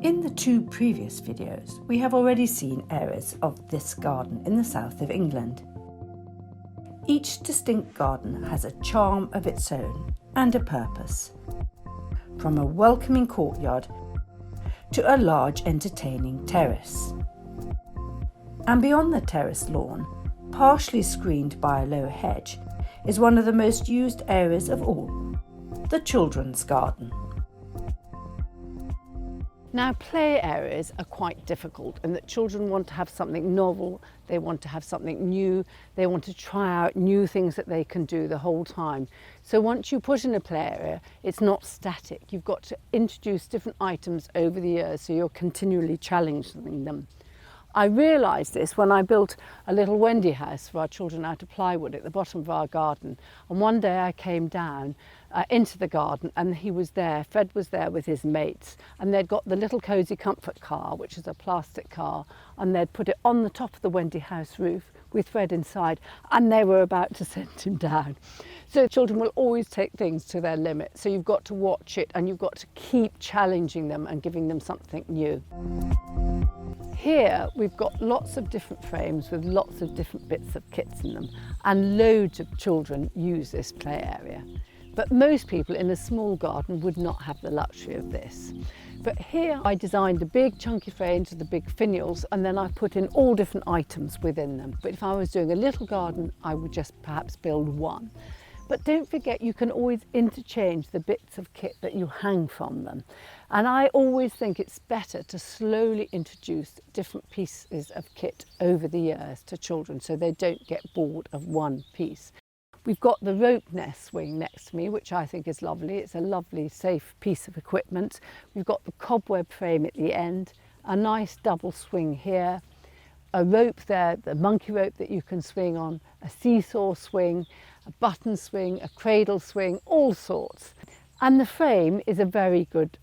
In the two previous videos, we have already seen areas of this garden in the south of England. Each distinct garden has a charm of its own and a purpose. From a welcoming courtyard to a large entertaining terrace. And beyond the terrace lawn, partially screened by a low hedge, is one of the most used areas of all, the children's garden. Now, play areas are quite difficult in that children want to have something novel, they want to have something new, they want to try out new things that they can do the whole time. So once you put in a play area, it's not static. You've got to introduce different items over the years so you're continually challenging them. I realised this when I built a little Wendy house for our children out of plywood at the bottom of our garden. And one day I came down into the garden and he was there, Fred was there with his mates, and they'd got the little cosy comfort car, which is a plastic car, and they'd put it on the top of the Wendy house roof with Fred inside, and they were about to send him down. So children will always take things to their limit. So you've got to watch it and you've got to keep challenging them and giving them something new. Here we've got lots of different frames with lots of different bits of kits in them, and loads of children use this play area. But most people in a small garden would not have the luxury of this. But here I designed the big chunky frames with the big finials, and then I put in all different items within them. But if I was doing a little garden, I would just perhaps build one. But don't forget, you can always interchange the bits of kit that you hang from them. And I always think it's better to slowly introduce different pieces of kit over the years to children so they don't get bored of one piece. We've got the rope nest swing next to me, which I think is lovely. It's a lovely, safe piece of equipment. We've got the cobweb frame at the end, a nice double swing here, a rope there, the monkey rope that you can swing on, a seesaw swing, a button swing, a cradle swing, all sorts. And the frame is a very good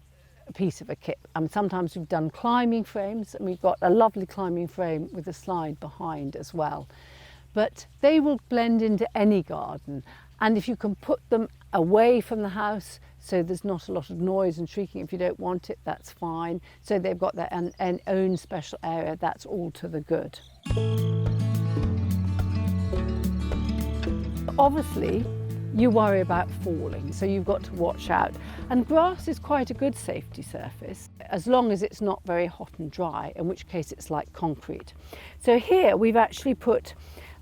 piece of a kit. Sometimes we've done climbing frames, and we've got a lovely climbing frame with a slide behind as well. But they will blend into any garden, and if you can put them away from the house so there's not a lot of noise and shrieking, if you don't want it, that's fine. So they've got their own special area, that's all to the good. Obviously, you worry about falling, so you've got to watch out. And grass is quite a good safety surface, as long as it's not very hot and dry, in which case it's like concrete. So here we've actually put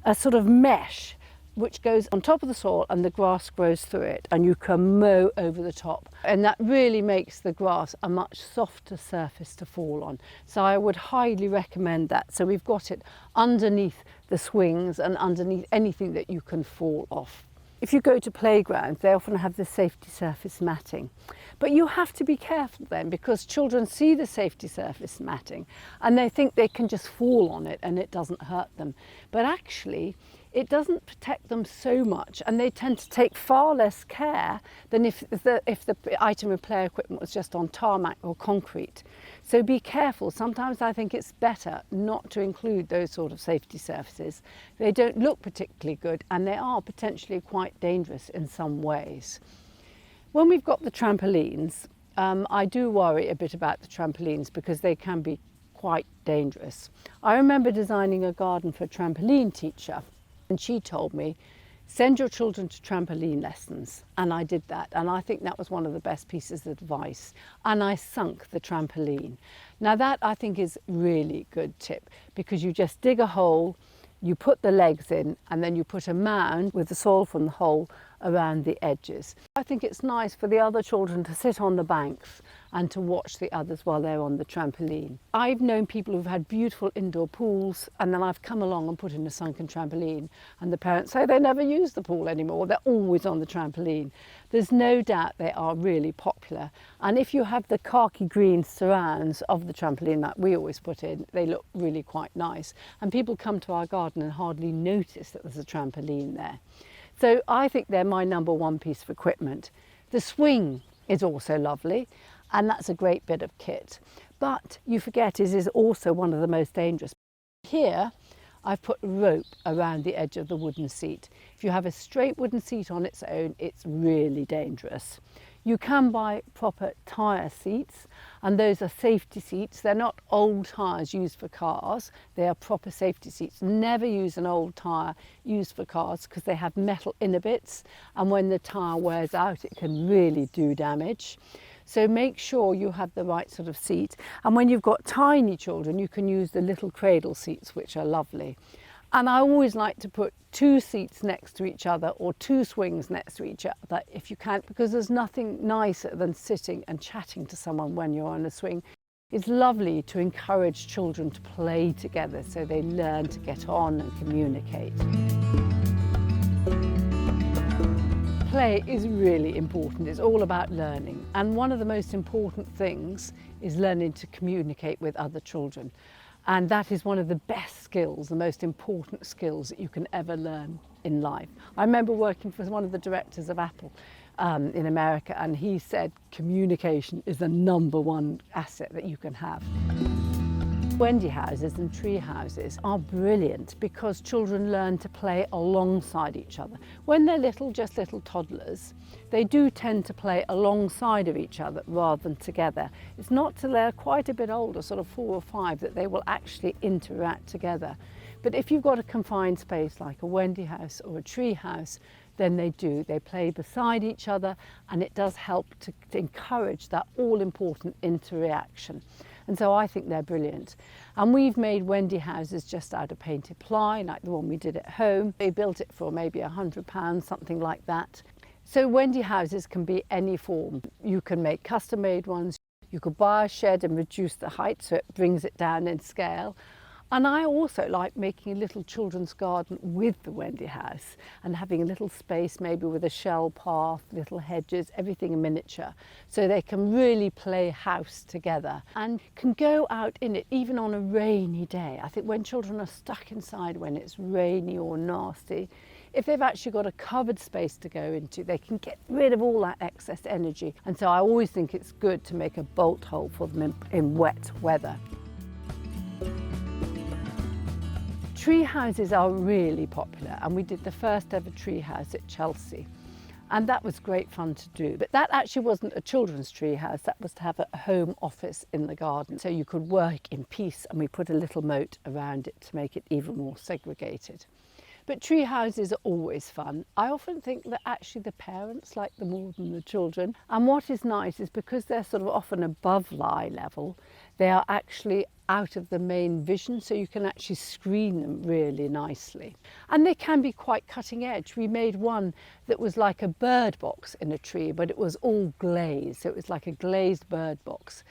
a sort of mesh which goes on top of the soil, and the grass grows through it, and you can mow over the top. And that really makes the grass a much softer surface to fall on. So I would highly recommend that. So we've got it underneath the swings and underneath anything that you can fall off. If you go to playgrounds, they often have the safety surface matting. But you have to be careful then, because children see the safety surface matting and they think they can just fall on it and it doesn't hurt them. But actually, it doesn't protect them so much, and they tend to take far less care than if the item of play equipment was just on tarmac or concrete. So be careful. Sometimes I think it's better not to include those sort of safety surfaces. They don't look particularly good, and they are potentially quite dangerous in some ways. When we've got the trampolines, I do worry a bit about the trampolines because they can be quite dangerous. I remember designing a garden for a trampoline teacher, and she told me, send your children to trampoline lessons. And I did that. And I think that was one of the best pieces of advice. And I sunk the trampoline. Now that I think is really good tip, because you just dig a hole, you put the legs in, and then you put a mound with the soil from the hole around the edges. I think it's nice for the other children to sit on the banks and to watch the others while they're on the trampoline. I've known people who've had beautiful indoor pools, and then I've come along and put in a sunken trampoline, and the parents say they never use the pool anymore, they're always on the trampoline. There's no doubt they are really popular, and if you have the khaki green surrounds of the trampoline that we always put in, they look really quite nice, and people come to our garden and hardly notice that there's a trampoline there. So I think they're my number one piece of equipment. The swing is also lovely, and that's a great bit of kit. But you forget it is also one of the most dangerous. Here, I've put rope around the edge of the wooden seat. If you have a straight wooden seat on its own, it's really dangerous. You can buy proper tyre seats, And those are safety seats. They're not old tyres used for cars. They are proper safety seats. Never use an old tyre used for cars because they have metal inner bits, and when the tyre wears out it can really do damage. So make sure you have the right sort of seat. And when you've got tiny children, you can use the little cradle seats, which are lovely. And I always like to put 2 seats next to each other or 2 swings next to each other if you can, because there's nothing nicer than sitting and chatting to someone when you're on a swing. It's lovely to encourage children to play together so they learn to get on and communicate. Play is really important. It's all about learning. And one of the most important things is learning to communicate with other children. And that is one of the best skills, the most important skills that you can ever learn in life. I remember working for one of the directors of Apple in America, and he said communication is the #1 asset that you can have. Wendy houses and tree houses are brilliant because children learn to play alongside each other. When they're little, just little toddlers, they do tend to play alongside of each other rather than together. It's not till they're quite a bit older, sort of 4 or 5, that they will actually interact together. But if you've got a confined space like a Wendy house or a tree house, then they do. They play beside each other, and it does help to encourage that all-important interaction. And so I think they're brilliant. And we've made Wendy houses just out of painted ply, like the one we did at home. They built it for maybe £100, something like that. So Wendy houses can be any form. You can make custom-made ones. You could buy a shed and reduce the height so it brings it down in scale. And I also like making a little children's garden with the Wendy house and having a little space, maybe with a shell path, little hedges, everything in miniature, so they can really play house together and can go out in it even on a rainy day. I think when children are stuck inside when it's rainy or nasty, if they've actually got a covered space to go into, they can get rid of all that excess energy. And so I always think it's good to make a bolt hole for them in wet weather. Tree houses are really popular, and we did the first ever tree house at Chelsea, and that was great fun to do. But that actually wasn't a children's tree house, that was to have a home office in the garden so you could work in peace, and we put a little moat around it to make it even more segregated. But tree houses are always fun. I often think that actually the parents like them more than the children. And what is nice is because they're sort of often above eye level, they are actually out of the main vision, so you can actually screen them really nicely. And they can be quite cutting edge. We made one that was like a bird box in a tree, but it was all glazed. So it was like a glazed bird box.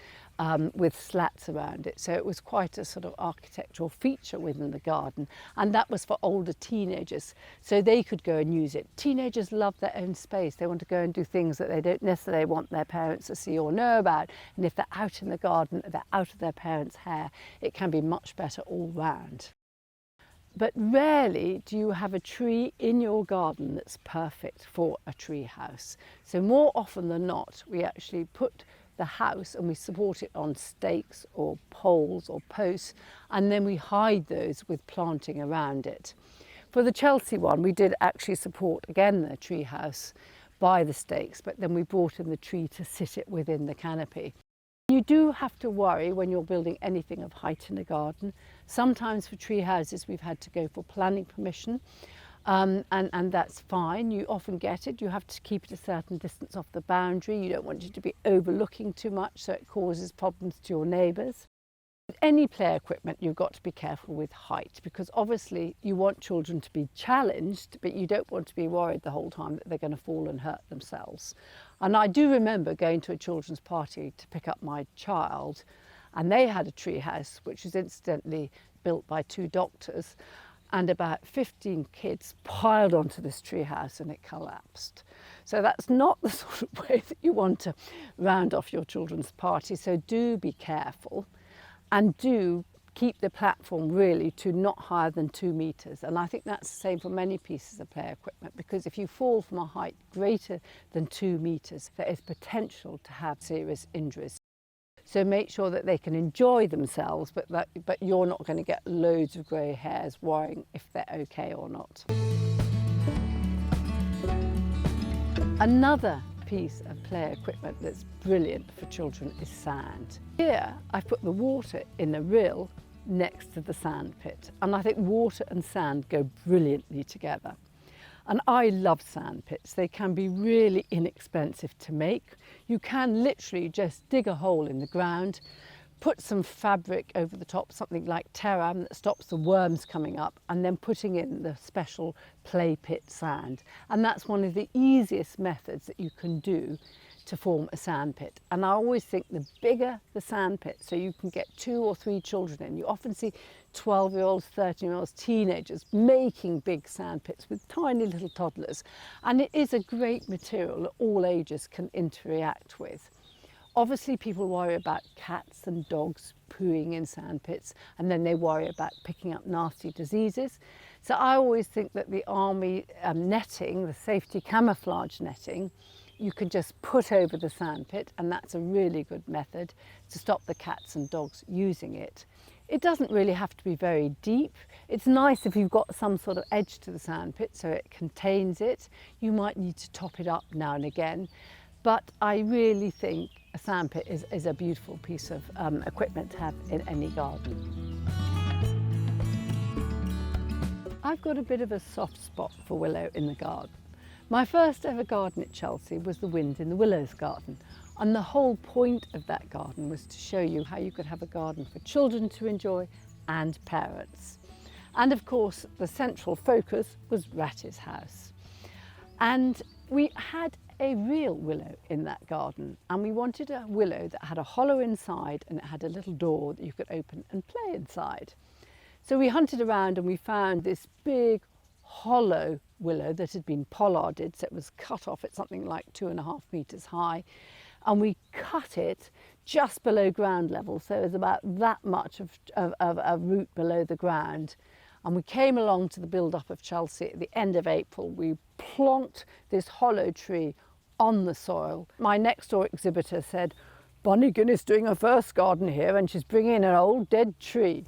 With slats around it. So it was quite a sort of architectural feature within the garden. And that was for older teenagers, so they could go and use it. Teenagers love their own space. They want to go and do things that they don't necessarily want their parents to see or know about. And if they're out in the garden, they're out of their parents' hair, it can be much better all round. But rarely do you have a tree in your garden that's perfect for a tree house. So more often than not, we actually put the house and we support it on stakes or poles or posts, and then we hide those with planting around it. For the Chelsea one, we did actually support again the tree house by the stakes, but then we brought in the tree to sit it within the canopy. You do have to worry when you're building anything of height in a garden. Sometimes for tree houses we've had to go for planning permission. And that's fine. You often get it. You have to keep it a certain distance off the boundary. You don't want it to be overlooking too much so it causes problems to your neighbours. With any play equipment, you've got to be careful with height, because obviously you want children to be challenged, but you don't want to be worried the whole time that they're going to fall and hurt themselves. And I do remember going to a children's party to pick up my child, and they had a tree house which was incidentally built by 2 doctors. And about 15 kids piled onto this tree house and it collapsed. So that's not the sort of way that you want to round off your children's party. So do be careful, and do keep the platform really to not higher than 2 metres. And I think that's the same for many pieces of play equipment, because if you fall from a height greater than 2 metres, there is potential to have serious injuries. So make sure that they can enjoy themselves, but you're not going to get loads of grey hairs worrying if they're okay or not. Another piece of play equipment that's brilliant for children is sand. Here I've put the water in a rill next to the sandpit, and I think water and sand go brilliantly together. And I love sand pits. They can be really inexpensive to make. You can literally just dig a hole in the ground, put some fabric over the top, something like terram that stops the worms coming up, and then putting in the special play pit sand. And that's one of the easiest methods that you can do to form a sand pit. And I always think the bigger the sand pit, so you can get 2 or 3 children in. You often see 12-year-olds, 13-year-olds, teenagers making big sand pits with tiny little toddlers. And it is a great material that all ages can interact with. Obviously, people worry about cats and dogs pooing in sand pits, and then they worry about picking up nasty diseases. So I always think that the army netting, the safety camouflage netting, you can just put over the sand pit, and that's a really good method to stop the cats and dogs using it. It doesn't really have to be very deep. It's nice if you've got some sort of edge to the sand pit so it contains it. You might need to top it up now and again, but I really think a sand pit is a beautiful piece of equipment to have in any garden. I've got a bit of a soft spot for Willow in the garden. My first ever garden at Chelsea was the Wind in the Willows garden, and the whole point of that garden was to show you how you could have a garden for children to enjoy and parents. And of course the central focus was Ratty's house. And we had a real willow in that garden, and we wanted a willow that had a hollow inside and it had a little door that you could open and play inside. So we hunted around and we found this big hollow willow that had been pollarded, so it was cut off at something like 2.5 meters high, and we cut it just below ground level, so it was about that much of a root below the ground. And we came along to the build-up of Chelsea at the end of April. We plonked this hollow tree on the soil. My next door exhibitor said, "Bonnie Guinness doing her first garden here, and she's bringing in an old dead tree."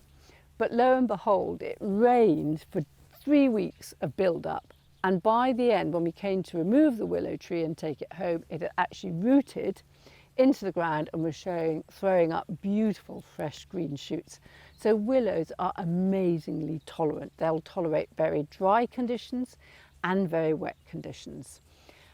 But lo and behold, it rained for 3 weeks of build-up, and by the end, when we came to remove the willow tree and take it home, it had actually rooted into the ground and was throwing up beautiful fresh green shoots. So willows are amazingly tolerant. They'll tolerate very dry conditions and very wet conditions.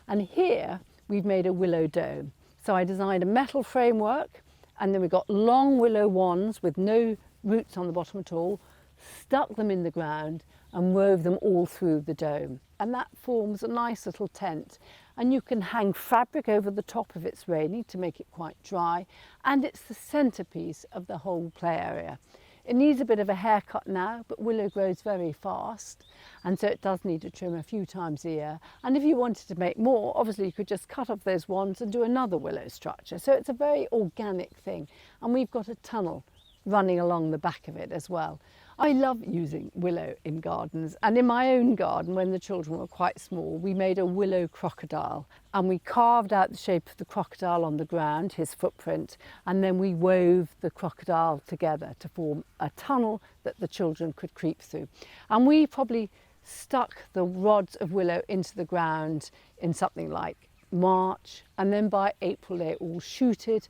And here we've made a willow dome. So I designed a metal framework, and then we got long willow wands with no roots on the bottom at all, stuck them in the ground and wove them all through the dome. And that forms a nice little tent. And you can hang fabric over the top if it's raining to make it quite dry. And it's the centerpiece of the whole play area. It needs a bit of a haircut now, but willow grows very fast, and so it does need to trim a few times a year. And if you wanted to make more, obviously you could just cut off those wands and do another willow structure. So it's a very organic thing. And we've got a tunnel running along the back of it as well. I love using willow in gardens, and in my own garden, when the children were quite small, we made a willow crocodile, and we carved out the shape of the crocodile on the ground, his footprint, and then we wove the crocodile together to form a tunnel that the children could creep through. And we probably stuck the rods of willow into the ground in something like March, and then by April they all shooted.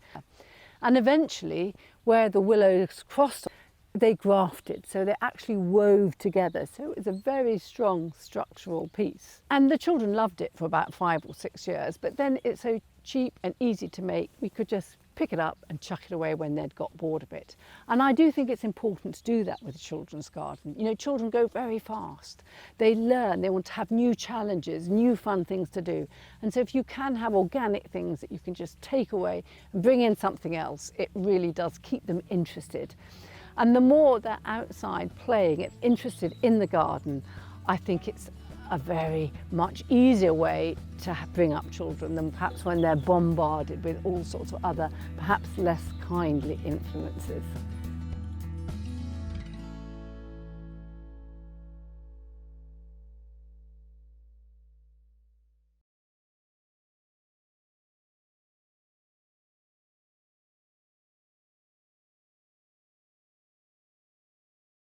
And eventually, where the willows crossed, they grafted, so they actually wove together. So it was a very strong structural piece. And the children loved it for about 5 or 6 years, but then it's so cheap and easy to make, we could just pick it up and chuck it away when they'd got bored of it. And I do think it's important to do that with a children's garden. You know, children go very fast. They learn, they want to have new challenges, new fun things to do. And so if you can have organic things that you can just take away and bring in something else, it really does keep them interested. And the more they're outside playing and interested in the garden, I think it's a very much easier way to bring up children than perhaps when they're bombarded with all sorts of other, perhaps less kindly influences.